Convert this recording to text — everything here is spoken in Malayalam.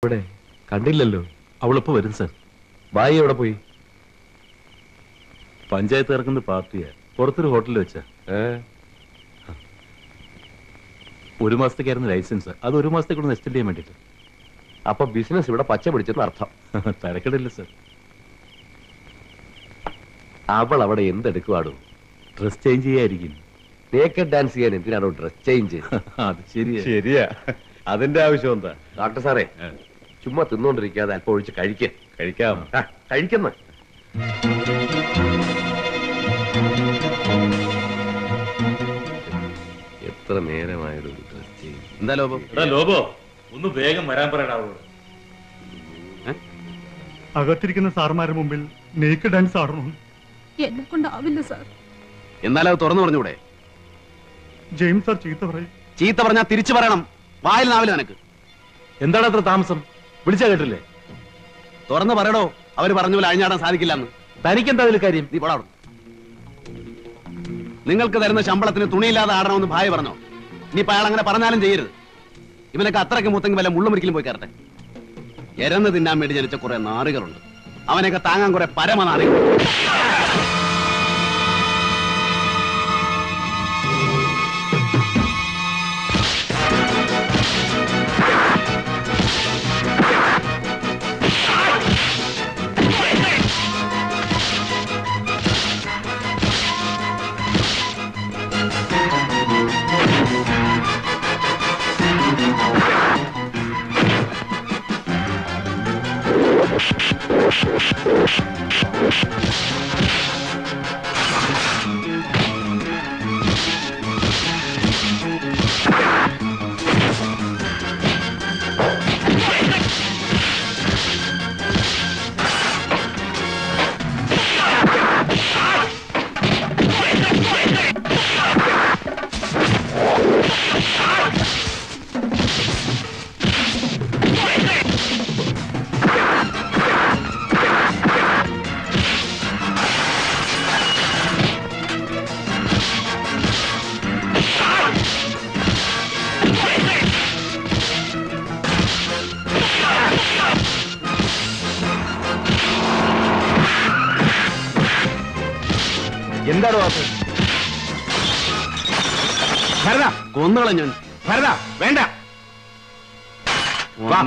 ഇവിടെ കണ്ടില്ലല്ലോ. അവളിപ്പോ വരും സർ. ബായി എവിടെ പോയി? പഞ്ചായത്ത് ഇറക്കുന്ന പാർട്ടിയാ. പുറത്തൊരു ഹോട്ടലിൽ വെച്ചാ. 1 മാസത്തേക്കായിരുന്നു ലൈസൻസ്. അത് 1 മാസത്തേക്കൂടെ എക്സ്റ്റെൻഡ് ചെയ്യാൻ വേണ്ടിട്ട്. അപ്പൊ ബിസിനസ് ഇവിടെ പച്ച പിടിച്ചെന്ന് അർത്ഥം. തരക്കടില്ല സർ. അവൾ അവിടെ എന്തെടുക്കുവാടോ? ഡ്രസ് ചേഞ്ച് ചെയ്യായിരിക്കും. നേക്കഡ് ഡാൻസ് ചെയ്യാൻ എന്തിനാണോ ഡ്രസ് ചേഞ്ച്? അത് ശരിയാ. ശരിയാ, അതിന്റെ ആവശ്യം എന്താ? ഡോക്ടർ സാറേ, ചുമ്മാ തിന്നോണ്ടിരിക്കാതെ അല്പം ഒഴിച്ച് കഴിക്കാം. കഴിക്കുന്ന എത്ര നേരമായൊരു ഡ്രസ് ചേഞ്ച്. എന്താ ലോബോ? ലോബോ, ഒന്ന് വേഗം വരാൻ പറയടാ അവളോട്. അകത്തിരിക്കുന്ന സാർമാരുടെ മുമ്പിൽ നേക്കഡ് ഡാൻസ് ആടണം. എന്നെ കൊണ്ടാവില്ല സാർ. എന്നാലും അത് തുറന്നു പറഞ്ഞൂടെ? ജെയിംസ് സാർ ചീത്ത പറയും. ചീത്ത പറഞ്ഞാൽ തിരിച്ചു പറയണം. വായിൽ നാവില്ല നിനക്ക്. എന്താണ് അത്ര താമസം? വിളിച്ചാ കേട്ടില്ലേ? തുറന്നു പറയടോ. അവര് പറഞ്ഞ പോലെ അഴിഞ്ഞാടാൻ സാധിക്കില്ല എന്ന്. തനിക്കെന്താ അതിൽ കാര്യം? നീ പോടാ. നിങ്ങൾക്ക് തരുന്ന ശമ്പളത്തിന് തുണിയില്ലാതെ ആടണമെന്ന് ഭാര്യ പറഞ്ഞോ? ഇനിയിപ്പോ അയാൾ അങ്ങനെ പറഞ്ഞാലും ചെയ്യരുത്. ഇവനൊക്കെ അത്രയ്ക്ക് മൂത്തെങ്കിൽ വല്ല മുള്ളുമൊരിക്കലും പോയി കയറട്ടെ. എരന്ന് തിന്നാൻ വേണ്ടി ജനിച്ച കുറെ നാറുകളുണ്ട്. അവനെയൊക്കെ താങ്ങാൻ കുറെ പരമനാറികൾ. എന്താണോ കൊന്നുകളഞ്ഞു. വേണ്ട. വാ.